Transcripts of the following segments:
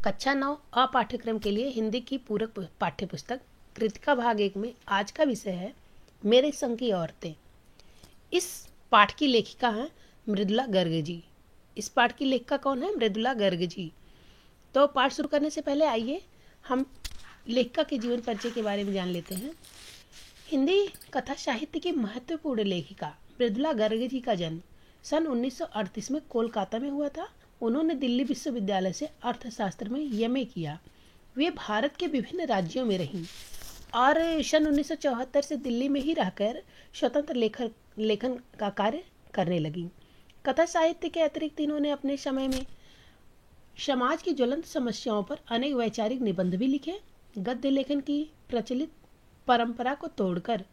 कक्षा 9 अ पाठ्यक्रम के लिए हिंदी की पूरक पाठ्यपुस्तक कृतिका भाग 1 में आज का विषय है मेरे संग की औरतें। इस पाठ की लेखिका हैं मृदुला गर्ग जी। इस पाठ की लेखिका कौन है? मृदुला गर्ग जी। तो पाठ शुरू करने से पहले आइए हम लेखिका के जीवन परिचय के बारे में जान लेते हैं। हिंदी कथा साहित्य की महत्वपूर्ण लेखिका मृदुला गर्ग जी का जन्म सन 1938 में कोलकाता में हुआ था। उन्होंने दिल्ली विश्वविद्यालय से अर्थशास्त्र में एमए किया। वे भारत के विभिन्न राज्यों में रहीं और सन 1974 से दिल्ली में ही रहकर स्वतंत्र लेखन का कार्य करने लगीं। कथा साहित्य के अतिरिक्त इन्होंने अपने समय में समाज की ज्वलंत समस्याओं पर अनेक वैचारिक निबंध भी लिखे। गद्य लेखन की प्रचलित परंपरा को तोड़कर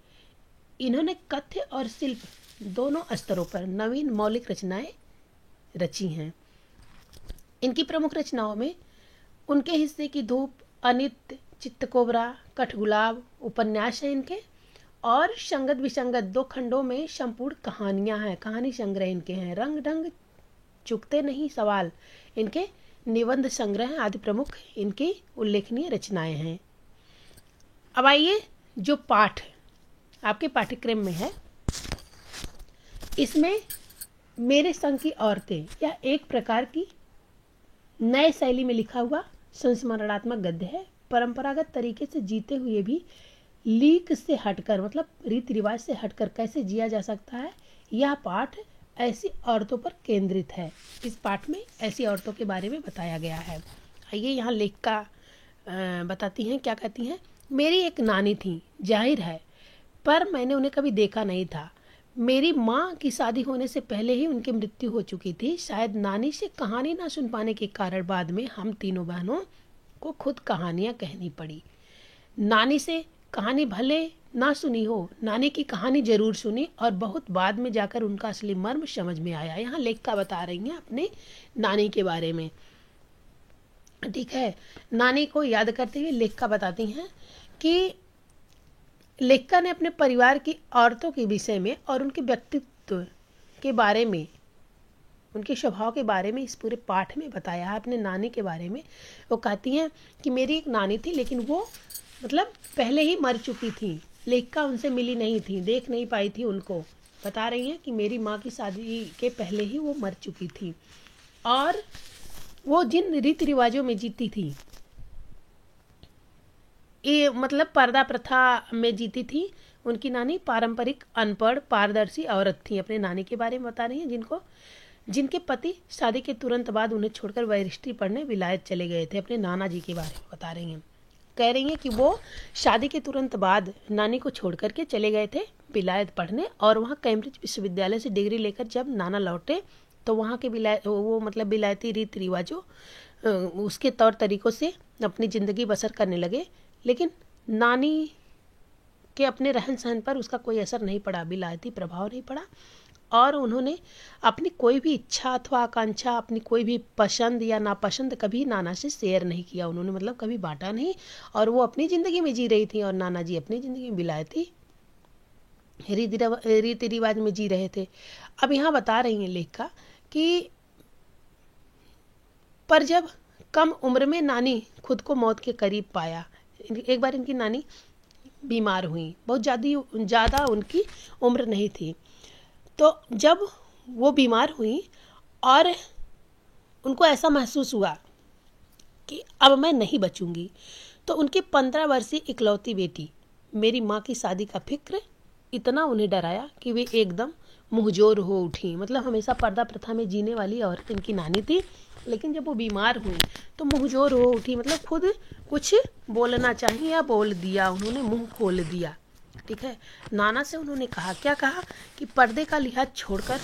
इन्होंने कथ्य और शिल्प दोनों स्तरों पर नवीन मौलिक रचनाएं रची हैं। इनकी प्रमुख रचनाओं में उनके हिस्से की धूप, अनित्य, चित्तकोबरा, कठगुलाब उपन्यास है इनके, और संगत विसंगत 2 खंडों में संपूर्ण कहानियां हैं। कहानी संग्रह इनके हैं। रंग ढंग चुकते नहीं सवाल इनके निबंध संग्रह आदि प्रमुख इनकी उल्लेखनीय रचनाएं हैं। अब आइए जो पाठ आपके पाठ्यक्रम में है, इसमें मेरे संग की औरतें यह एक प्रकार की नए शैली में लिखा हुआ संस्मरणात्मक गद्य है। परंपरागत तरीके से जीते हुए भी लीक से हटकर, मतलब रीति रिवाज से हटकर कैसे जिया जा सकता है, यह पाठ ऐसी औरतों पर केंद्रित है। इस पाठ में ऐसी औरतों के बारे में बताया गया है। आइए यहाँ लेखिका बताती हैं क्या कहती हैं। मेरी एक नानी थी, जाहिर है, पर मैंने उन्हें कभी देखा नहीं था। मेरी माँ की शादी होने से पहले ही उनकी मृत्यु हो चुकी थी। शायद नानी से कहानी ना सुन पाने के कारण बाद में हम तीनों बहनों को खुद कहानियाँ कहनी पड़ी। नानी से कहानी भले ना सुनी हो, नानी की कहानी जरूर सुनी और बहुत बाद में जाकर उनका असली मर्म समझ में आया। यहाँ लेखिका बता रही हैं अपने नानी के बारे में। ठीक है, नानी को याद करते हुए लेखिका बताती हैं कि लेखिका ने अपने परिवार की औरतों के विषय में और उनके व्यक्तित्व के बारे में, उनके स्वभाव के बारे में इस पूरे पाठ में बताया है अपने नानी के बारे में। वो कहती हैं कि मेरी एक नानी थी, लेकिन वो मतलब पहले ही मर चुकी थी। लेखिका उनसे मिली नहीं थी, देख नहीं पाई थी उनको। बता रही हैं कि मेरी माँ की शादी के पहले ही वो मर चुकी थी और वो जिन रीति रिवाजों में जीती थी, ये मतलब पर्दा प्रथा में जीती थी। उनकी नानी पारंपरिक अनपढ़ पारदर्शी औरत थी। अपने नानी के बारे में बता रही हैं जिनके पति शादी के तुरंत बाद उन्हें छोड़कर बैरिस्ट्री पढ़ने विलायत चले गए थे। अपने नाना जी के बारे में बता रही हैं। कह रही हैं कि वो शादी के तुरंत बाद नानी को छोड़ करके चले गए थे विलायत पढ़ने, और वहाँ कैम्ब्रिज विश्वविद्यालय से डिग्री लेकर जब नाना लौटे तो वहाँ के विलायती रीति रिवाजों उसके तौर तरीक़ों से अपनी ज़िंदगी बसर करने लगे। लेकिन नानी के अपने रहन सहन पर उसका कोई असर नहीं पड़ा, विलायती प्रभाव नहीं पड़ा, और उन्होंने अपनी कोई भी इच्छा अथवा आकांक्षा, अपनी कोई भी पसंद या नापसंद कभी नाना से शेयर नहीं किया। उन्होंने मतलब कभी बांटा नहीं, और वो अपनी ज़िंदगी में जी रही थी और नाना जी अपनी ज़िंदगी में विलायती रीति रिवाज में जी रहे थे। अब यहाँ बता रही हैं लेखिका कि पर जब कम उम्र में नानी खुद को मौत के करीब पाया, एक बार इनकी नानी बीमार हुई, बहुत ज़्यादा उनकी उम्र नहीं थी। तो जब वो बीमार हुई और उनको ऐसा महसूस हुआ कि अब मैं नहीं बचूंगी, तो उनकी 15 वर्षीय इकलौती बेटी मेरी माँ की शादी का फिक्र इतना उन्हें डराया कि वे एकदम मुहजोर हो उठी। मतलब हमेशा पर्दा प्रथा में जीने वाली औरत इनकी नानी थी, लेकिन जब वो बीमार हुई तो मुहजोर हो उठी। मतलब खुद कुछ बोलना चाहिए या बोल दिया, उन्होंने मुंह खोल दिया। ठीक है, नाना से उन्होंने कहा, क्या कहा कि पर्दे का लिहाज छोड़कर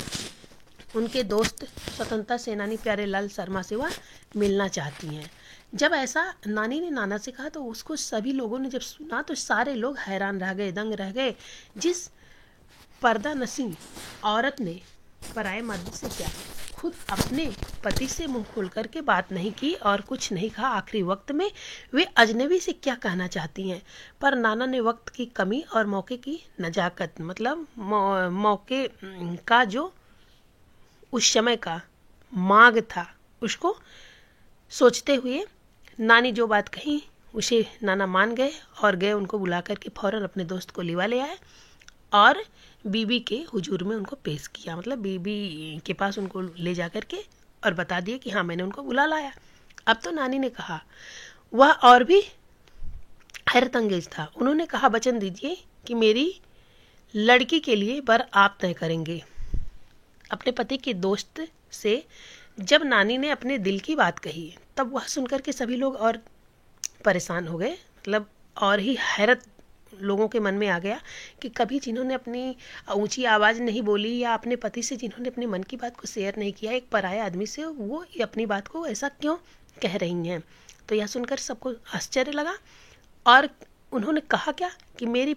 उनके दोस्त स्वतंत्रता सेनानी प्यारेलाल शर्मा से वह मिलना चाहती हैं। जब ऐसा नानी ने नाना से कहा तो उसको सभी लोगों ने जब सुना तो सारे लोग हैरान रह गए, दंग रह गए। जिस पर्दा नशीं औरत ने पराये मर्द से क्या, खुद अपने पति से मुंह खोल करके बात नहीं की और कुछ नहीं कहा, आखिरी वक्त में वे अजनबी से क्या कहना चाहती हैं। पर नाना ने वक्त की कमी और मौके की नजाकत, मतलब मौके का जो उस समय का मांग था, उसको सोचते हुए नानी जो बात कही उसे नाना मान गए और गए उनको बुला करके फ़ौरन अपने दोस्त को लिवा ले आए और बीबी के हुजूर में उनको पेश किया, मतलब बीबी के पास उनको ले जा करके और बता दिया कि हाँ मैंने उनको बुला लाया। अब तो नानी ने कहा, वह और भी हैरत अंगेज था। उन्होंने कहा, वचन दीजिए कि मेरी लड़की के लिए वर आप तय करेंगे। अपने पति के दोस्त से जब नानी ने अपने दिल की बात कही तब वह सुनकर के सभी लोग और परेशान हो गए, मतलब और ही हैरत लोगों के मन में आ गया कि कभी जिन्होंने अपनी ऊंची आवाज़ नहीं बोली या अपने पति से जिन्होंने अपने मन की बात को शेयर नहीं किया एक पराये आदमी से, वो अपनी बात को ऐसा क्यों कह रही हैं। तो यह सुनकर सबको आश्चर्य लगा और उन्होंने कहा क्या कि मेरी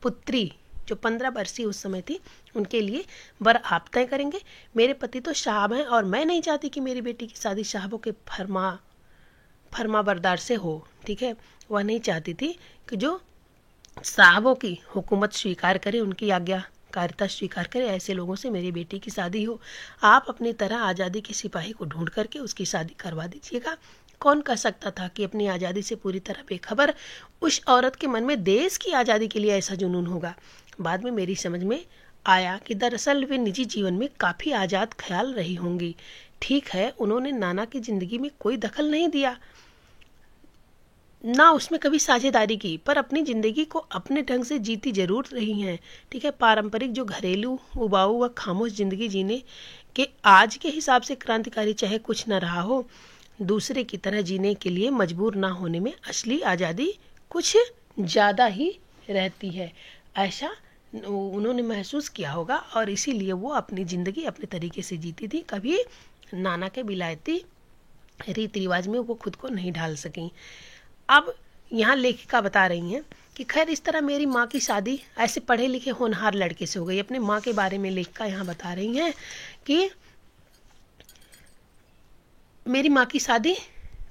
पुत्री जो 15 वर्षीय उस समय थी उनके लिए वर आप तय करेंगे। मेरे पति तो साहब हैं और मैं नहीं चाहती कि मेरी बेटी की शादी साहबों के फरमा बरदार से हो, ठीक है। वह नहीं चाहती थी कि जो साहबों की हुकूमत स्वीकार करे, उनकी आज्ञाकारिता स्वीकार करे, ऐसे लोगों से मेरी बेटी की शादी हो। आप अपनी तरह आज़ादी के सिपाही को ढूंढ करके उसकी शादी करवा दीजिएगा। कौन कह सकता था कि अपनी आज़ादी से पूरी तरह बेखबर उस औरत के मन में देश की आज़ादी के लिए ऐसा जुनून होगा। बाद में मेरी समझ में आया कि दरअसल वे निजी जीवन में काफ़ी आज़ाद ख्याल रही होंगी। ठीक है, उन्होंने नाना की ज़िंदगी में कोई दखल नहीं दिया, ना उसमें कभी साझेदारी की, पर अपनी ज़िंदगी को अपने ढंग से जीती जरूर रही हैं, ठीक है। पारंपरिक जो घरेलू उबाऊ व खामोश ज़िंदगी जीने के आज के हिसाब से क्रांतिकारी चाहे कुछ न रहा हो, दूसरे की तरह जीने के लिए मजबूर ना होने में असली आज़ादी कुछ ज़्यादा ही रहती है, ऐसा उन्होंने महसूस किया होगा और इसीलिए वो अपनी ज़िंदगी अपने तरीके से जीती थी। कभी नाना के विलायती रीति रिवाज में वो खुद को नहीं ढाल सकें। अब यहाँ लेखिका बता रही हैं कि खैर इस तरह मेरी माँ की शादी ऐसे पढ़े लिखे होनहार लड़के से हो गई। अपने माँ के बारे में लेखिका यहाँ बता रही हैं कि मेरी माँ की शादी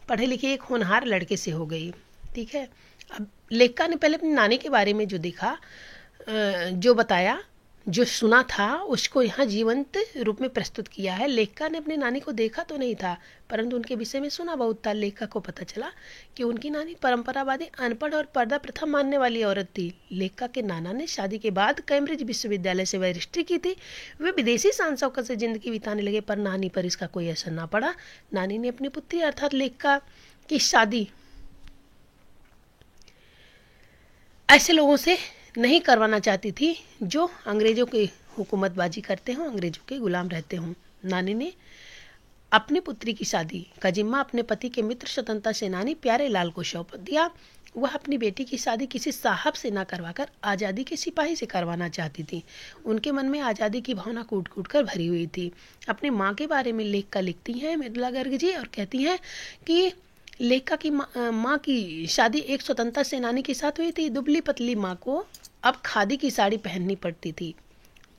पढ़े लिखे एक होनहार लड़के से हो गई, ठीक है। अब लेखिका ने पहले अपनी नानी के बारे में जो देखा, जो बताया, जो सुना था, उसको यहाँ जीवंत रूप में प्रस्तुत किया है। लेखिका ने अपनी नानी को देखा तो नहीं था, परंतु उनके विषय में सुना बहुत था। लेखिका को पता चला कि उनकी नानी परंपरावादी, अनपढ़ और पर्दा प्रथा मानने वाली औरत थी। लेखिका के नाना ने शादी के बाद कैम्ब्रिज विश्वविद्यालय से बैरिस्ट्री की थी। वे विदेशी सांसौकत से जिंदगी बिताने लगे, पर नानी पर इसका कोई असर ना पड़ा। नानी ने अपनी पुत्री अर्थात लेखिका की शादी ऐसे लोगों से नहीं करवाना चाहती थी जो अंग्रेजों की हुकूमतबाजी करते हों, अंग्रेजों के गुलाम रहते हों। नानी ने अपनी पुत्री की शादी का जिम्मा अपने पति के मित्र स्वतंत्रता सेनानी प्यारे लाल को सौंप दिया। वह अपनी बेटी की शादी किसी साहब से न करवाकर आज़ादी के सिपाही से करवाना चाहती थी। उनके मन में आज़ादी की भावना कूट कूट कर भरी हुई थी। अपनी माँ के बारे में लेखिका लिखती हैं मृदुला गर्ग जी और कहती हैं कि लेखिका की माँ की शादी एक स्वतंत्रता सेनानी के साथ हुई थी। दुबली पतली माँ को अब खादी की साड़ी पहननी पड़ती थी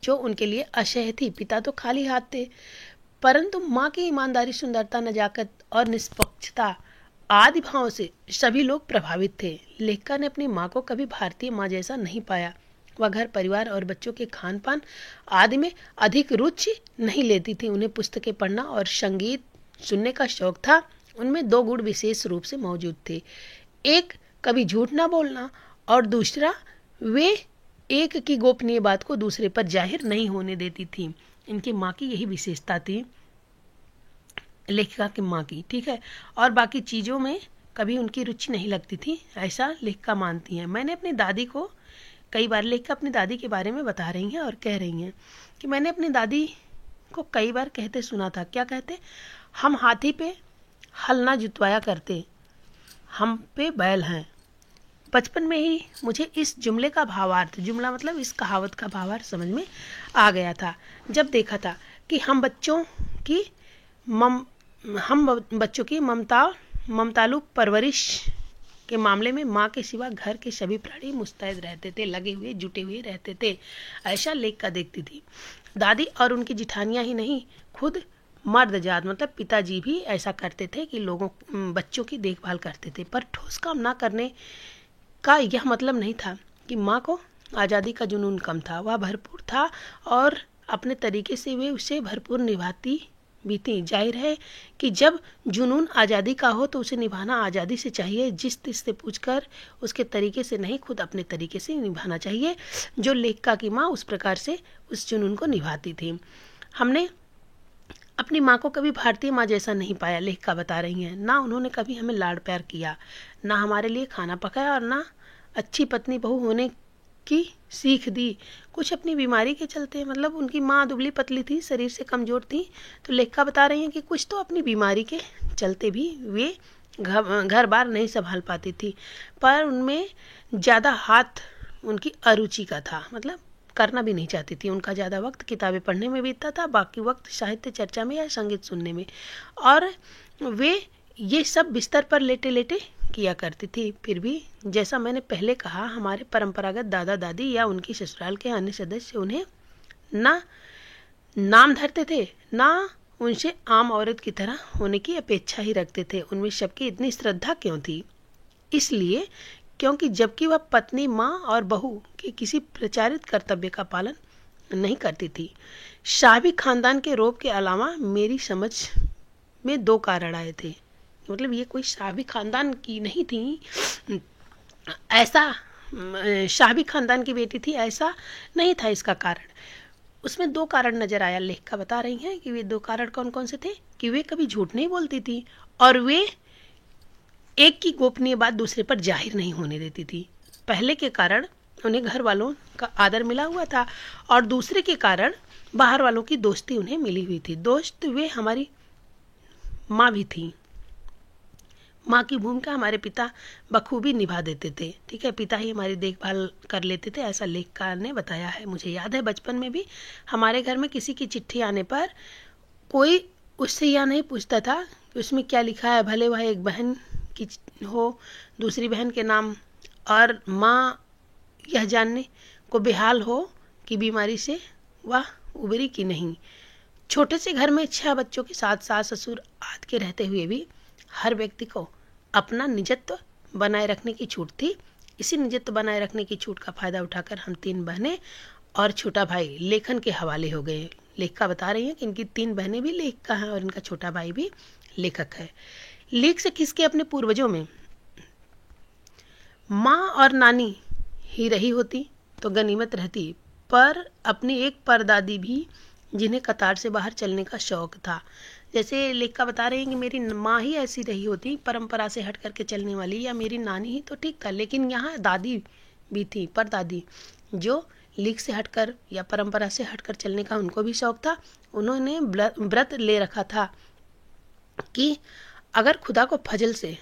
जो उनके लिए असह्य थी। पिता तो खाली हाथ थे, परंतु माँ की ईमानदारी, सुंदरता, नजाकत और निष्पक्षता आदि भावों से सभी लोग प्रभावित थे। लेखिका ने अपनी माँ को कभी भारतीय माँ जैसा नहीं पाया। वह घर परिवार और बच्चों के खान पान आदि में अधिक रुचि नहीं लेती थी। उन्हें पुस्तकें पढ़ना और संगीत सुनने का शौक था। उनमें दो गुण विशेष रूप से मौजूद थे, एक कभी झूठ ना बोलना और दूसरा वे एक की गोपनीय बात को दूसरे पर जाहिर नहीं होने देती थी। इनकी माँ की यही विशेषता थी, लेखिका की माँ की, ठीक है। और बाकी चीज़ों में कभी उनकी रुचि नहीं लगती थी, ऐसा लेखिका मानती हैं। मैंने अपनी दादी को कई बार, लेखिका अपनी दादी के बारे में बता रही हैं और कह रही हैं कि मैंने अपनी दादी को कई बार कहते सुना था। क्या कहते? हम हाथी पे हल ना जुतवाया करते, हम पे बैल हैं। बचपन में ही मुझे इस जुमले का भावार्थ, जुमला मतलब इस कहावत का भावार्थ समझ में आ गया था जब देखा था कि हम बच्चों की ममतालु परवरिश के मामले में माँ के सिवा घर के सभी प्राणी मुस्तैद रहते थे, लगे हुए जुटे हुए रहते थे, ऐसा लेखिका देखती थी। दादी और उनकी जिठानियाँ ही नहीं, खुद मर्दजात मतलब पिताजी भी ऐसा करते थे कि बच्चों की देखभाल करते थे। पर ठोस काम ना करने का यह मतलब नहीं था कि माँ को आज़ादी का जुनून कम था। वह भरपूर था और अपने तरीके से वे उसे भरपूर निभाती भी थी। जाहिर है कि जब जुनून आज़ादी का हो तो उसे निभाना आज़ादी से चाहिए, जिस तिस से पूछकर उसके तरीके से नहीं, खुद अपने तरीके से निभाना चाहिए। जो लेखिका की माँ उस प्रकार से उस जुनून को निभाती थी। हमने अपनी माँ को कभी भारतीय माँ जैसा नहीं पाया, लेखिका बता रही हैं। ना उन्होंने कभी हमें लाड प्यार किया, ना हमारे लिए खाना पकाया और ना अच्छी पत्नी बहू होने की सीख दी। कुछ अपनी बीमारी के चलते, मतलब उनकी माँ दुबली पतली थी, शरीर से कमज़ोर थी, तो लेखिका बता रही हैं कि कुछ तो अपनी बीमारी के चलते भी वे घर बार नहीं संभाल पाती थी। पर उनमें ज़्यादा हाथ उनकी अरुचि का था, मतलब करना भी नहीं चाहती थी। उनका ज़्यादा वक्त किताबें पढ़ने में बीतता था, बाकी वक्त साहित्य चर्चा में या संगीत सुनने में, और वे ये सब बिस्तर पर लेटे लेटे किया करती थी। फिर भी जैसा मैंने पहले कहा, हमारे परंपरागत दादा दादी या उनकी ससुराल के अन्य सदस्य उन्हें ना नाम धरते थे, ना उनसे आम औरत की तरह होने की अपेक्षा ही रखते थे। उनमें सबकी इतनी श्रद्धा क्यों थी? इसलिए क्योंकि जबकि वह पत्नी, माँ और बहू के किसी प्रचारित कर्तव्य का पालन नहीं करती थी। शाही खानदान के रौब के अलावा मेरी समझ में दो कारण आए थे। मतलब ये कोई शाही खानदान की नहीं थी, ऐसा शाही खानदान की बेटी थी ऐसा नहीं था इसका कारण। उसमें दो कारण नजर आया। लेखिका बता रही हैं कि वे दो कारण कौन कौन से थे कि वे कभी झूठ नहीं बोलती थी और वे एक की गोपनीय बात दूसरे पर जाहिर नहीं होने देती थी। पहले के कारण उन्हें घर वालों का आदर मिला हुआ था और दूसरे के कारण बाहर वालों की दोस्ती उन्हें मिली हुई थी। दोस्त वे हमारी माँ भी थी। माँ की भूमिका हमारे पिता बखूबी निभा देते थे। ठीक है, पिता ही हमारी देखभाल कर लेते थे, ऐसा लेखिका ने बताया है। मुझे याद है बचपन में भी हमारे घर में किसी की चिट्ठी आने पर कोई उससे यह नहीं पूछता था कि उसमें क्या लिखा है, भले वह एक बहन की हो, दूसरी बहन के नाम, और माँ यह जानने को बेहाल हो कि बीमारी से वह उबरी कि नहीं। छोटे से घर में 6 बच्चों के साथ सास ससुर आदि के रहते हुए भी हर व्यक्ति को अपना निजत्व बनाए रखने की छूट थी। इसी निजत्व बनाए रखने की छूट का फायदा उठाकर हम 3 बहनें और छोटा भाई लेखन के हवाले हो गए। लेखिका बता रही हैं कि इनकी 3 बहनें भी लेखिका हैं और इनका छोटा भाई भी लेखक है। लेख से खिसके अपने पूर्वजों में माँ और नानी ही रही होती तो गनीमत रहती, पर अपनी एक परदादी भी जिन्हें कतार से बाहर चलने का शौक था। जैसे लेखिका बता रहे हैं कि मेरी माँ ही ऐसी रही होती, परंपरा से हट करके चलने वाली, या मेरी नानी ही तो ठीक था, लेकिन यहाँ दादी भी थी, परदादी, जो लीक से हटकर या परंपरा से हटकर चलने का उनको भी शौक था। उन्होंने व्रत ले रखा था कि अगर खुदा को फजल से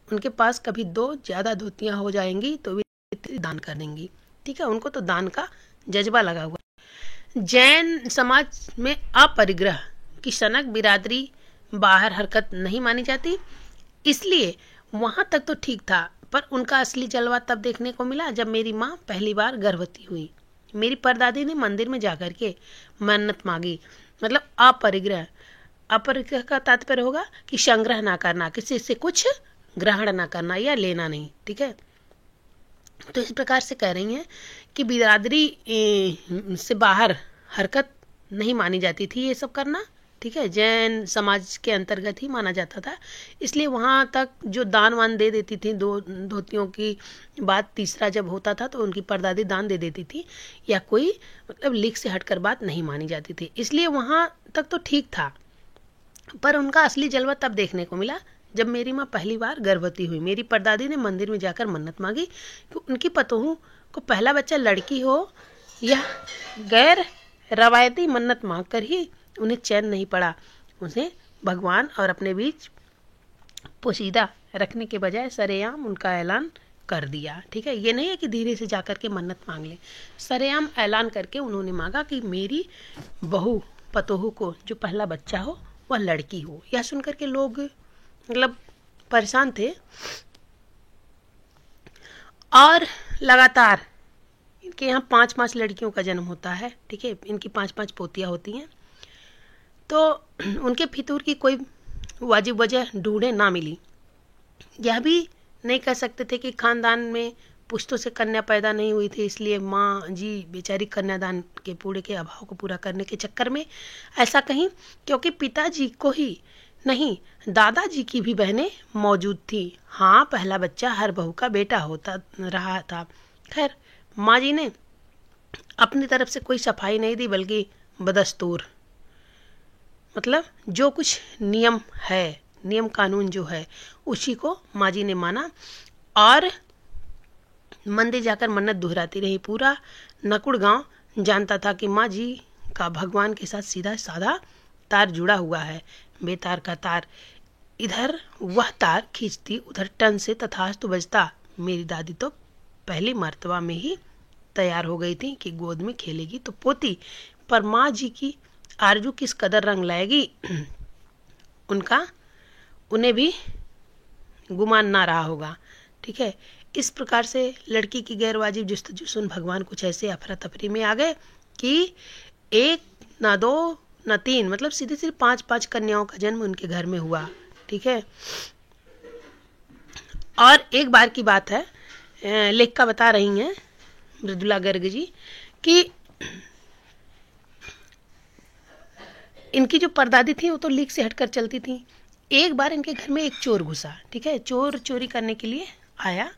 उनके पास कभी 2 ज़्यादा धोतियाँ हो जाएंगी तो वे दान करेंगी। ठीक है, उनको तो दान का जज्बा लगा हुआ। जैन समाज में अपरिग्रह की सनक बिरादरी बाहर हरकत नहीं मानी जाती, इसलिए वहाँ तक तो ठीक था। पर उनका असली जलवा तब देखने को मिला जब मेरी माँ पहली बार गर्भवती हुई। मेरी परदादी ने मंदिर में जाकर के मन्नत मांगी। मतलब अपरिग्रह, अपरिग्रह का तात्पर्य होगा कि संग्रह ना करना, किसी से कुछ ग्रहण ना करना या लेना नहीं। ठीक है, तो इस प्रकार से कह रही हैं कि बिरादरी से बाहर हरकत नहीं मानी जाती थी ये सब करना। ठीक है, जैन समाज के अंतर्गत ही माना जाता था, इसलिए वहाँ तक जो दान वान दे देती थी, 2 धोतियों की बात, तीसरा जब होता था तो उनकी परदादी दान दे देती थी, या कोई मतलब लीक से हटकर बात नहीं मानी जाती थी, इसलिए वहाँ तक तो ठीक था। पर उनका असली जलवा तब देखने को मिला जब मेरी माँ पहली बार गर्भवती हुई। मेरी परदादी ने मंदिर में जाकर मन्नत मांगी कि उनकी पतोहू को पहला बच्चा लड़की हो। यह गैर रवायती मन्नत मांग कर ही उन्हें चैन नहीं पड़ा। उन्हें भगवान और अपने बीच पोशीदा रखने के बजाय सरेआम उनका ऐलान कर दिया। ठीक है, ये नहीं है कि धीरे से जाकर के मन्नत मांग ले, सरेआम ऐलान करके उन्होंने मांगा कि मेरी बहू पतोहू को जो पहला बच्चा हो वह लड़की हो। यह सुनकर के लोग मतलब परेशान थे और लगातार इनके यहाँ 5-5 लड़कियों का जन्म होता है। ठीक है, इनकी 5-5 पोतियाँ होती हैं, तो उनके फितूर की कोई वाजिब वजह ढूंढे ना मिली। यह भी नहीं कह सकते थे कि खानदान में पुश्तों से कन्या पैदा नहीं हुई थी, इसलिए माँ जी बेचारी कन्यादान के पूरे के अभाव को पूरा करने के चक्कर में ऐसा कहीं, क्योंकि पिताजी को ही नहीं दादाजी की भी बहनें मौजूद थी। हाँ, पहला बच्चा हर बहू का बेटा होता रहा था। खैर, माँ जी ने अपनी तरफ से कोई सफाई नहीं दी, बल्कि बदस्तूर मतलब जो कुछ नियम है, नियम कानून जो है, उसी को माँ जी ने माना और मंदिर जाकर मन्नत दोहराती रही। पूरा नकुड़ गांव जानता था कि माँ जी का भगवान के साथ सीधा साधा तार जुड़ा हुआ है, बेतार का तार। इधर वह तार खींचती, उधर टन से तथास्तु बजता। मेरी दादी तो पहली मर्तबा में ही तैयार हो गई थी कि गोद में खेलेगी तो पोती, पर माँ जी की आरजू किस कदर रंग लाएगी उन्हें भी गुमान ना रहा होगा। ठीक है, इस प्रकार से लड़की की गैरवाजिब जुस्तजू सुन भगवान कुछ ऐसे अफरा तफरी में आ गए कि एक ना दो ना तीन, मतलब सीधे सीधे 5 कन्याओं का जन्म उनके घर में हुआ। ठीक है, और एक बार की बात है, लेखिका बता रही हैं मृदुला गर्ग जी कि इनकी जो परदादी थी वो तो लीक से हटकर चलती थी। एक बार इनके घर में एक चोर घुसा। ठीक है, चोर चोरी करने के लिए आया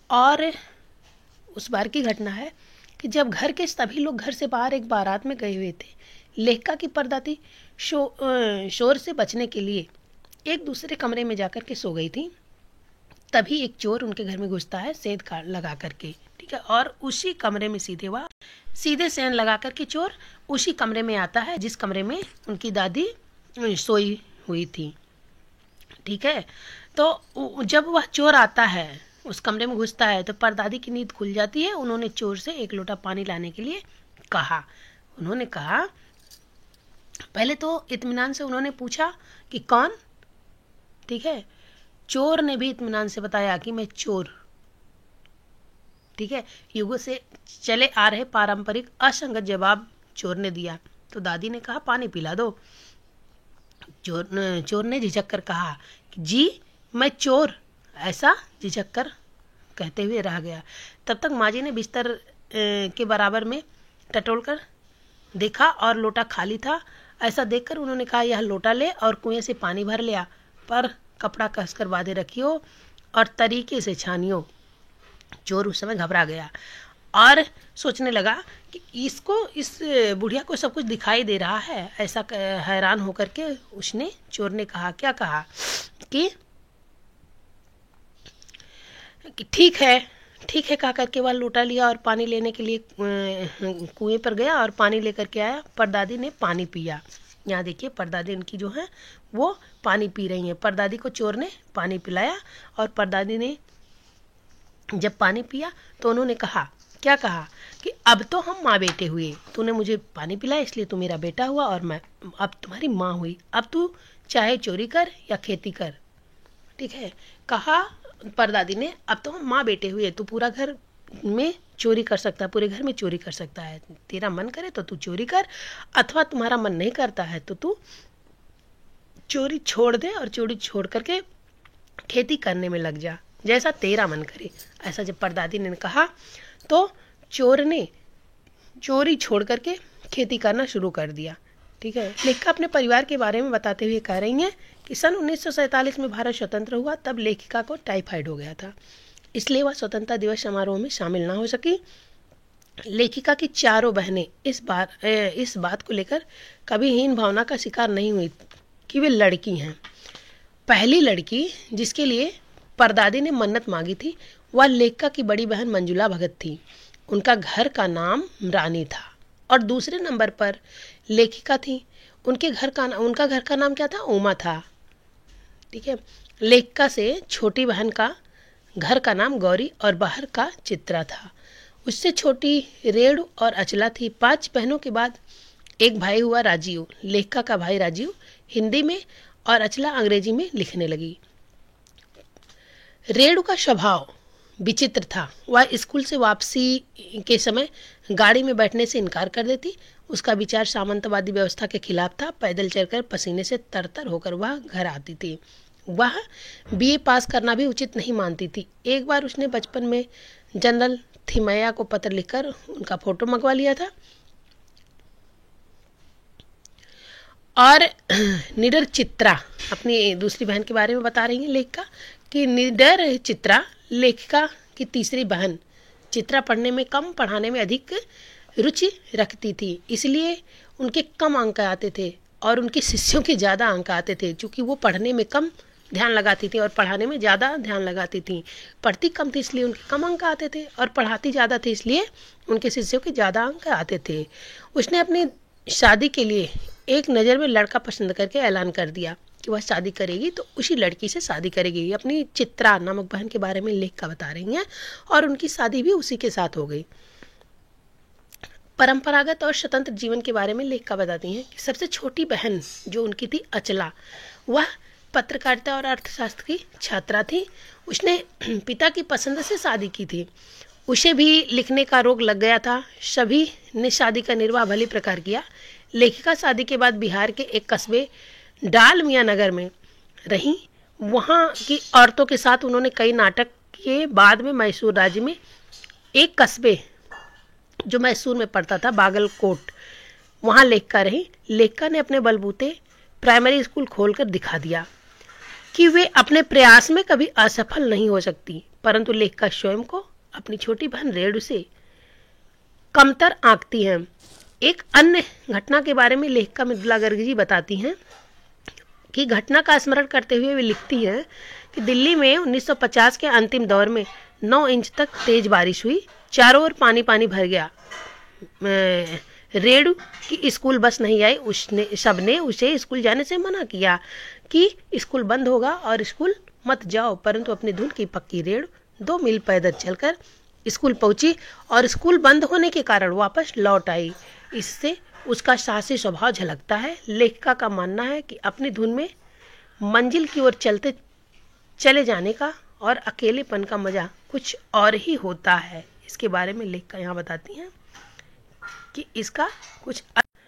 और उस बार की घटना है कि जब घर के सभी लोग घर से बाहर एक बारात में गए हुए थे, लेखिका की परदादी शोर से बचने के लिए एक दूसरे कमरे में जाकर के सो गई थी। तभी एक चोर उनके घर में घुसता है सेंध लगा करके। ठीक है, और उसी कमरे में सीधे सेंध लगा करके चोर उसी कमरे में आता है जिस कमरे में उनकी दादी सोई हुई थी। ठीक है, तो जब वह चोर आता है, उस कमरे में घुसता है, तो परदादी की नींद खुल जाती है। उन्होंने चोर से एक लोटा पानी लाने के लिए कहा। उन्होंने कहा, पहले तो इत्मीनान से उन्होंने पूछा कि कौन। ठीक है, चोर ने भी इत्मीनान से बताया कि मैं चोर। ठीक है, युगों से चले आ रहे पारंपरिक असंगत जवाब चोर ने दिया। तो दादी ने कहा, पानी पिला दो। चोर ने झिझक कर कहा कि जी मैं चोर, ऐसा झिझक कर कहते हुए रह गया। तब तक माँ जी ने बिस्तर के बराबर में टटोल कर देखा और लोटा खाली था। ऐसा देखकर उन्होंने कहा, यह लोटा ले और कुएं से पानी भर लिया, पर कपड़ा कसकर बांधे रखियो और तरीके से छानियो। चोर उस समय घबरा गया और सोचने लगा कि इस बुढ़िया को सब कुछ दिखाई दे रहा है। ऐसा हैरान होकर के चोर ने कहा, क्या कहा कि ठीक है कहा करके वह लोटा लिया और पानी लेने के लिए कुएं पर गया और पानी लेकर के आया। परदादी ने पानी पिया। यहाँ देखिए, परदादी इनकी जो है वो पानी पी रही हैं। परदादी को चोर ने पानी पिलाया और परदादी ने जब पानी पिया तो उन्होंने कहा, क्या कहा कि अब तो हम माँ बेटे हुए। तूने मुझे पानी पिलाया इसलिए तू मेरा बेटा हुआ और मैं अब तुम्हारी माँ हुई। अब तू चाहे चोरी कर या खेती कर। ठीक है, कहा परदादी ने, अब तो हम माँ बेटे हुए, तू पूरा घर में चोरी कर सकता है, पूरे घर में चोरी कर सकता है। तेरा मन करे तो तू चोरी कर, अथवा तुम्हारा मन नहीं करता है तो तू चोरी छोड़ दे और चोरी छोड़ करके खेती करने में लग जा, जैसा तेरा मन करे। ऐसा जब परदादी ने कहा तो चोर ने चोरी छोड़ करके खेती करना शुरू कर दिया। ठीक है, लेखिका अपने परिवार के बारे में बताते हुए कह रही हैं कि सन 1947 में भारत स्वतंत्र हुआ। तब लेखिका को टाइफाइड हो गया था, इसलिए वह स्वतंत्रता दिवस समारोह में शामिल ना हो सकी। लेखिका की चारों बहनें इस बात को लेकर कभी हीन भावना का शिकार नहीं हुई कि वे लड़की हैं। पहली लड़की जिसके लिए परदादी ने मन्नत मांगी थी वह लेखिका की बड़ी बहन मंजुला भगत थी। उनका घर का नाम रानी था और दूसरे नंबर पर लेखिका थी। उनका घर का नाम क्या था? उमा था। ठीक है, लेखिका से छोटी बहन का घर का नाम गौरी और बाहर का चित्रा था। उससे छोटी रेणु और अचला थी। 5 बहनों के बाद एक भाई हुआ राजीव। लेखिका का भाई राजीव हिंदी में और अचला अंग्रेजी में लिखने लगी। रेणु का स्वभाव विचित्र था। वह स्कूल से वापसी के समय गाड़ी में बैठने से इनकार कर देती। उसका विचार सामंतवादी व्यवस्था के खिलाफ था। पैदल चलकर पसीने से तरतर होकर वह घर आती थी। वह बीए पास करना भी उचित नहीं मानती थी। एक बार उसने बचपन में जनरल थिमैया को पत्र लिखकर उनका फोटो मंगवा लिया था। और निडर चित्रा अपनी दूसरी बहन के बारे में बता रही हैं लेखिका कि निडर चित्रा लेखिका की तीसरी बहन चित्रा पढ़ने में कम, पढ़ाने में अधिक रुचि रखती थी, इसलिए उनके कम अंक आते थे और उनके शिष्यों के ज़्यादा अंक आते थे। क्योंकि वो पढ़ने में कम ध्यान लगाती थी और पढ़ाने में ज़्यादा ध्यान लगाती थी। पढ़ती कम थी इसलिए उनके कम अंक आते थे और पढ़ाती ज़्यादा थी इसलिए उनके शिष्यों के ज़्यादा अंक आते थे। उसने अपनी शादी के लिए एक नज़र में लड़का पसंद करके ऐलान कर दिया कि वह शादी करेगी तो उसी लड़की से शादी करेगी। अपनी चित्रा नामक बहन के बारे में लेखिका बता रही हैं और उनकी शादी भी उसी के साथ हो गई। परंपरागत और स्वतंत्र जीवन के बारे में लेखिका बताती हैं कि सबसे छोटी बहन जो उनकी थी अचला, वह पत्रकारिता और अर्थशास्त्र की छात्रा थी। उसने पिता की पसंद से शादी की थी। उसे भी लिखने का रोग लग गया था। सभी ने शादी का निर्वाह भली प्रकार किया। लेखिका शादी के बाद बिहार के एक कस्बे डालमिया नगर में रहीं। वहाँ की औरतों के साथ उन्होंने कई नाटक किए। बाद में मैसूर राज्य में एक कस्बे जो मैसूर में पड़ता था, बागलकोट, वहाँ लेखिका रही। लेखिका ने अपने बलबूते प्राइमरी स्कूल खोलकर दिखा दिया कि वे अपने प्रयास में कभी असफल नहीं हो सकती, परंतु लेखिका स्वयं को अपनी छोटी बहन रेणु से कमतर आंकती हैं। एक अन्य घटना के बारे में लेखिका मृदुला गर्ग जी बताती हैं कि घटना का स्मरण करते हुए वे लिखती हैं कि दिल्ली में 1950 के अंतिम दौर में 9 इंच तक तेज बारिश हुई। चारों ओर पानी पानी भर गया। रेणु की स्कूल बस नहीं आई। उसने सबने उसे स्कूल जाने से मना किया कि स्कूल बंद होगा और स्कूल मत जाओ, परंतु अपनी धुन की पक्की रेणु 2 मील पैदल चलकर स्कूल पहुंची और स्कूल बंद होने के कारण वापस लौट आई। इससे उसका साहसी स्वभाव झलकता है। लेखिका का मानना है कि अपनी धुन में मंजिल की ओर चलते चले जाने का और अकेलेपन का मजा कुछ और ही होता है। इसके बारे में लेखिका यहाँ बताती हैं कि इसका कुछ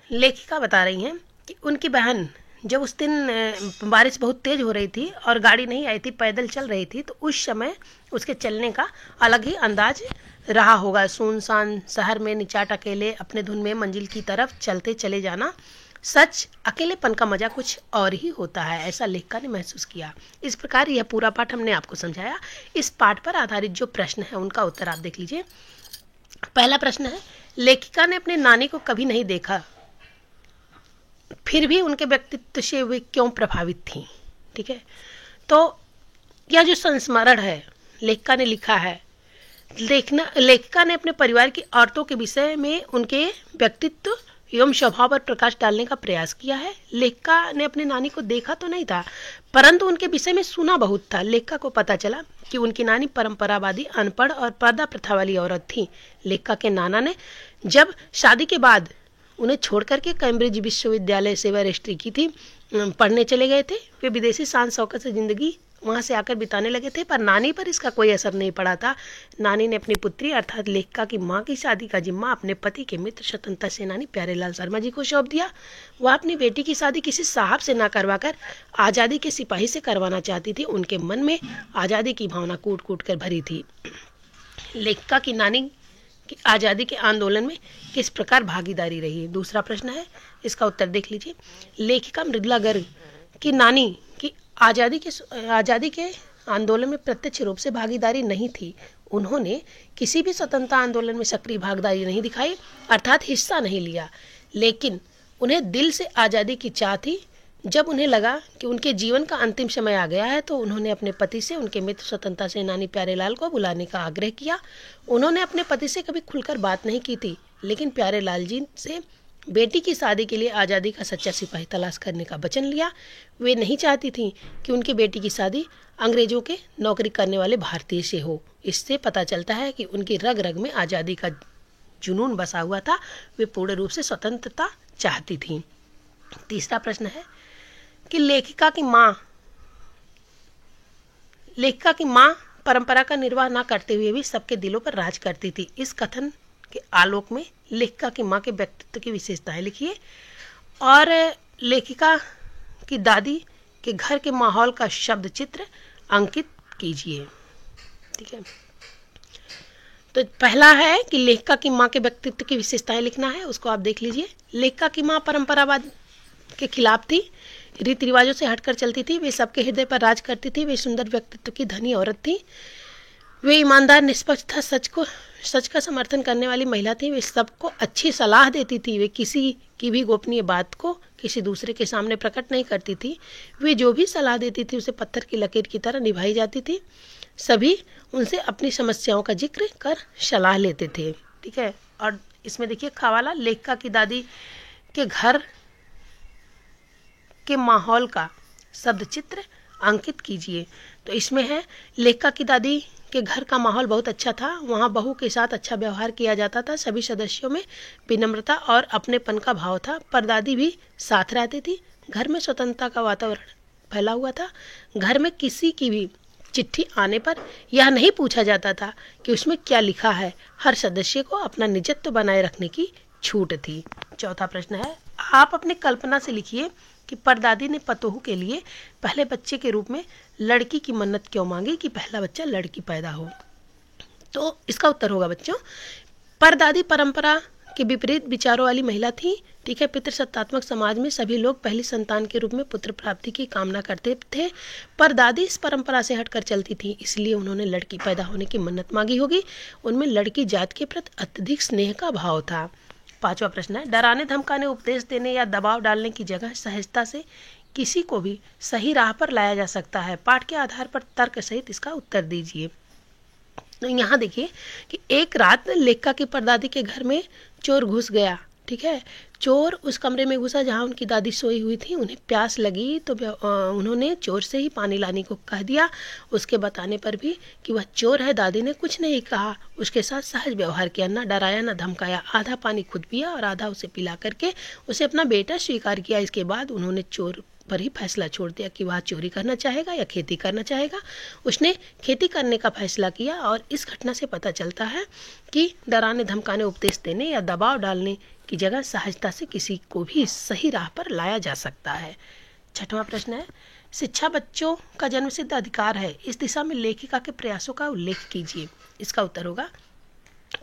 लेखिका बता रही हैं कि उनकी बहन जब उस दिन बारिश बहुत तेज हो रही थी और गाड़ी नहीं आई थी, पैदल चल रही थी, तो उस समय उसके चलने का अलग ही अंदाज रहा होगा। सुनसान शहर में निचाट अकेले अपने धुन में मंजिल की तरफ चलते चले जाना, सच अकेलेपन का मजा कुछ और ही होता है, ऐसा लेखिका ने महसूस किया। इस प्रकार यह पूरा पाठ हमने आपको समझाया। इस पाठ पर आधारित जो प्रश्न है उनका उत्तर आप देख लीजिए। पहला प्रश्न है, लेखिका ने अपने नानी को कभी नहीं देखा, फिर भी उनके व्यक्तित्व से वे क्यों प्रभावित थीं? ठीक है, तो यह जो संस्मरण है लेखिका ने लिखा है, लेखिका ने अपने परिवार की औरतों के विषय में उनके व्यक्तित्व एवं स्वभाव पर प्रकाश डालने का प्रयास किया है। लेखिका ने अपनी नानी को देखा तो नहीं था, परंतु उनके विषय में सुना बहुत था। लेखिका को पता चला कि उनकी नानी परंपरावादी, अनपढ़ और पर्दा प्रथा वाली औरत थी। लेखिका के नाना ने जब शादी के बाद उन्हें छोड़ करके कैम्ब्रिज विश्वविद्यालय सेवा रजिस्ट्री की थी, पढ़ने चले गए थे। वे विदेशी शान शौकत से जिंदगी वहाँ से आकर बिताने लगे थे, पर नानी पर इसका कोई असर नहीं पड़ा था। नानी ने अपनी पुत्री अर्थात लेखिका की माँ की शादी का जिम्मा अपने पति के मित्र स्वतंत्रता सेनानी प्यारेलाल शर्मा जी को सौंप दिया। वह अपनी बेटी की शादी किसी साहब से ना करवाकर आज़ादी के सिपाही से करवाना चाहती थी। उनके मन में आज़ादी की भावना कूट कूट कर भरी थी। लेखिका की नानी की आज़ादी के आंदोलन में किस प्रकार भागीदारी रही? दूसरा प्रश्न है, इसका उत्तर देख लीजिए। लेखिका मृदुला गर्ग की नानी की आज़ादी के आंदोलन में प्रत्यक्ष रूप से भागीदारी नहीं थी। उन्होंने किसी भी स्वतंत्रता आंदोलन में सक्रिय भागीदारी नहीं दिखाई, अर्थात हिस्सा नहीं लिया, लेकिन उन्हें दिल से आज़ादी की चाह थी। जब उन्हें लगा कि उनके जीवन का अंतिम समय आ गया है, तो उन्होंने अपने पति से उनके मित्र स्वतंत्रता सेनानी प्यारेलाल को बुलाने का आग्रह किया। उन्होंने अपने पति से कभी खुलकर बात नहीं की थी, लेकिन प्यारेलाल जी से बेटी की शादी के लिए आज़ादी का सच्चा सिपाही तलाश करने का वचन लिया। वे नहीं चाहती थीं कि उनकी बेटी की शादी अंग्रेजों के नौकरी करने वाले भारतीय से हो। इससे पता चलता है कि उनकी रग रग में आज़ादी का जुनून बसा हुआ था। वे पूर्ण रूप से स्वतंत्रता चाहती थीं। तीसरा प्रश्न है कि लेखिका की माँ परंपरा का निर्वाह न करते हुए भी सबके दिलों पर राज करती थी। इस कथन के आलोक में लेखिका की माँ के व्यक्तित्व की विशेषताएं लिखिए और लेखिका की दादी के घर के माहौल का शब्द चित्र अंकित कीजिए। ठीक है, तो पहला है कि लेखिका की माँ के व्यक्तित्व की विशेषताएं लिखना है, उसको आप देख लीजिए। लेखिका की माँ परंपरावाद के खिलाफ थी, रीति रिवाजों से हटकर चलती थी, वे सबके हृदय पर राज करती थी, वे सुंदर व्यक्तित्व की धनी औरत थी, वे ईमानदार निष्पक्ष था, सच का समर्थन करने वाली महिला थी, वे सबको अच्छी सलाह देती थी, वे किसी की भी गोपनीय बात को किसी दूसरे के सामने प्रकट नहीं करती थी, वे जो भी सलाह देती थी उसे पत्थर की लकीर की तरह निभाई जाती थी, सभी उनसे अपनी समस्याओं का जिक्र कर सलाह लेते थे। ठीक है, और इसमें देखिए खवाला, लेखिका की दादी के घर के माहौल का शब्द चित्र अंकित कीजिए। तो इसमें है, लेखिका की दादी के घर का माहौल बहुत अच्छा था, वहाँ बहू के साथ अच्छा व्यवहार किया जाता था, सभी सदस्यों में विनम्रता और अपनेपन का भाव था, परदादी भी साथ रहती थी, घर में स्वतंत्रता का वातावरण फैला हुआ था, घर में किसी की भी चिट्ठी आने पर यह नहीं पूछा जाता था कि उसमें क्या लिखा है, हर सदस्य को अपना निजत्व बनाए रखने की छूट थी। चौथा प्रश्न है, आप अपनी कल्पना से लिखिए कि परदादी ने पतोहू के लिए पहले बच्चे के रूप में लड़की की मन्नत क्यों मांगी कि पहला बच्चा लड़की पैदा हो। तो इसका उत्तर होगा बच्चों, परदादी परंपरा के विपरीत विचारों वाली महिला थी। ठीक है, पितृसत्तात्मक समाज में सभी लोग पहली संतान के रूप में पुत्र प्राप्ति की कामना करते थे, पर दादी इस परंपरा से हटकर चलती थी, इसलिए उन्होंने लड़की पैदा होने की मन्नत मांगी होगी। उनमें लड़की जात के प्रति अत्यधिक स्नेह का भाव था। पांचवा प्रश्न है, डराने धमकाने, उपदेश देने या दबाव डालने की जगह सहजता से किसी को भी सही राह पर लाया जा सकता है। पाठ के आधार पर तर्क सहित इसका उत्तर दीजिए। तो यहाँ देखिए कि एक रात लेखिका की परदादी के घर में चोर घुस गया। ठीक है, चोर उस कमरे में घुसा जहाँ उनकी दादी सोई हुई थी, उन्हें प्यास लगी तो उन्होंने चोर से ही पानी लाने को कह दिया। उसके बताने पर भी कि वह चोर है, दादी ने कुछ नहीं कहा, उसके साथ सहज व्यवहार किया, ना डराया ना धमकाया, आधा पानी खुद पिया और आधा उसे पिला करके उसे अपना बेटा स्वीकार किया। इसके बाद उन्होंने चोर पर ही फैसला छोड़ दिया कि वह चोरी करना चाहेगा या खेती करना चाहेगा। उसने खेती करने का फैसला किया और इस घटना से पता चलता है कि डराने धमकाने, उपदेश देने या दबाव डालने की जगह सहजता से किसी को भी सही राह पर लाया जा सकता है। छठवां प्रश्न है, शिक्षा बच्चों का जन्मसिद्ध अधिकार है, इस दिशा में लेखिका के प्रयासों का उल्लेख कीजिए। इसका उत्तर होगा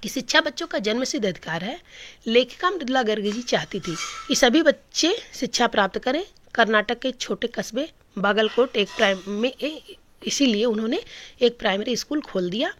कि शिक्षा बच्चों का जन्मसिद्ध अधिकार है। लेखिका मृदुला गर्ग जी चाहती थी कि सभी बच्चे शिक्षा प्राप्त करें। कर्नाटक के छोटे कस्बे बागलकोट इसीलिए उन्होंने एक प्राइमरी स्कूल खोल दिया।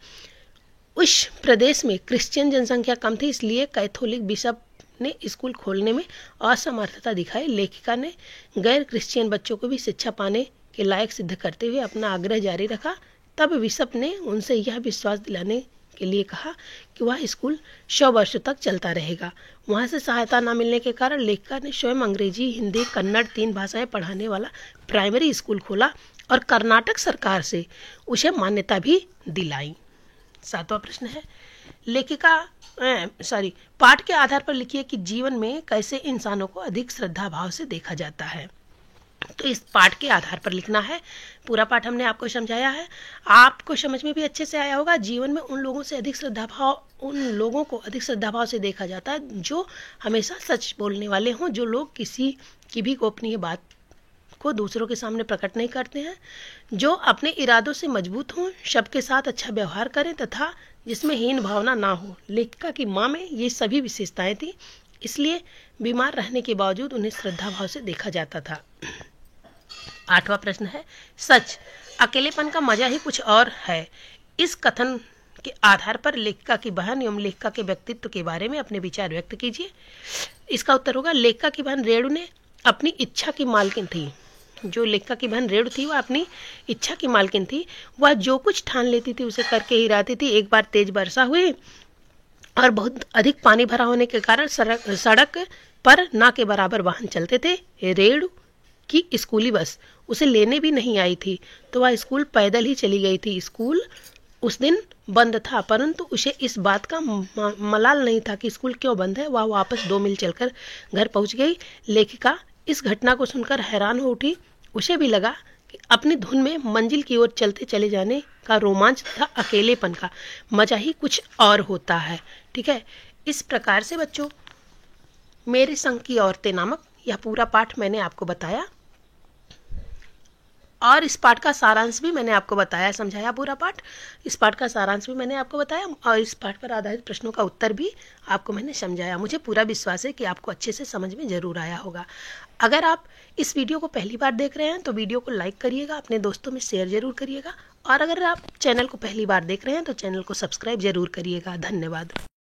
उस प्रदेश में क्रिश्चियन जनसंख्या कम थी, इसलिए कैथोलिक बिशप ने स्कूल खोलने में असमर्थता दिखाई। लेखिका ने गैर क्रिश्चियन बच्चों को भी शिक्षा पाने के लायक सिद्ध करते हुए अपना आग्रह जारी रखा। तब बिशप ने उनसे यह विश्वास दिलाने के लिए कहा कि वह स्कूल 100 वर्षों तक चलता रहेगा। वहां से सहायता न मिलने के कारण लेखिका ने स्वयं अंग्रेजी, हिंदी, कन्नड़ 3 भाषाएं पढ़ाने वाला प्राइमरी स्कूल खोला और कर्नाटक सरकार से उसे मान्यता भी दिलाई। 7वां प्रश्न है, पाठ के आधार पर लिखिए कि जीवन में कैसे इंसानों को अधिक श्रद्धा भाव से देखा जाता है। तो इस पाठ के आधार पर लिखना है। पूरा पाठ हमने आपको समझाया है, आपको समझ में भी अच्छे से आया होगा। जीवन में उन लोगों को अधिक श्रद्धा भाव से देखा जाता है जो हमेशा सच बोलने वाले हों, जो लोग किसी की भी गोपनीय बात को दूसरों के सामने प्रकट नहीं करते हैं, जो अपने इरादों से मजबूत हों, सबके साथ अच्छा व्यवहार करें तथा जिसमें हीन भावना ना हो। लेखिका की माँ में ये सभी विशेषताएं थी, इसलिए बीमार रहने के बावजूद उन्हें श्रद्धा भाव से देखा जाता था। 8वां प्रश्न है, सच अकेलेपन का मजा ही कुछ और है। इस कथन के आधार पर लेखिका की बहन एवं लेखिका के व्यक्तित्व के बारे में अपने विचार व्यक्त कीजिए। इसका उत्तर होगा, लेखिका की बहन रेणु ने अपनी इच्छा की मालकिन थी। जो लेखिका की बहन रेणु थी वह अपनी इच्छा की मालकिन थी। वह जो कुछ ठान लेती थी उसे करके ही रहती थी। एक बार तेज वर्षा हुई और बहुत अधिक पानी भरा होने के कारण सड़क पर ना के बराबर वाहन चलते थे। रेणु की स्कूली बस उसे लेने भी नहीं आई थी, तो वह स्कूल पैदल ही चली गई थी। स्कूल उस दिन बंद था, परंतु उसे इस बात का मलाल नहीं था कि स्कूल क्यों बंद है। वह वापस 2 मील चलकर घर पहुंच गई। लेखिका इस घटना को सुनकर हैरान हो उठी। उसे भी लगा कि अपनी धुन में मंजिल की ओर चलते चले जाने का रोमांच तथा अकेलेपन का मजा ही कुछ और होता है। ठीक है, इस प्रकार से बच्चों मेरे संग की औरतें नामक यह पूरा पाठ मैंने आपको बताया। और इस पाठ का सारांश भी मैंने आपको बताया, समझाया पूरा पाठ। इस पाठ का सारांश भी मैंने आपको बताया और इस पाठ पर आधारित प्रश्नों का उत्तर भी आपको मैंने समझाया। मुझे पूरा विश्वास है कि आपको अच्छे से समझ में ज़रूर आया होगा। अगर आप इस वीडियो को पहली बार देख रहे हैं तो वीडियो को लाइक करिएगा, अपने दोस्तों में शेयर ज़रूर करिएगा, और अगर आप चैनल को पहली बार देख रहे हैं तो चैनल को सब्सक्राइब ज़रूर करिएगा। धन्यवाद।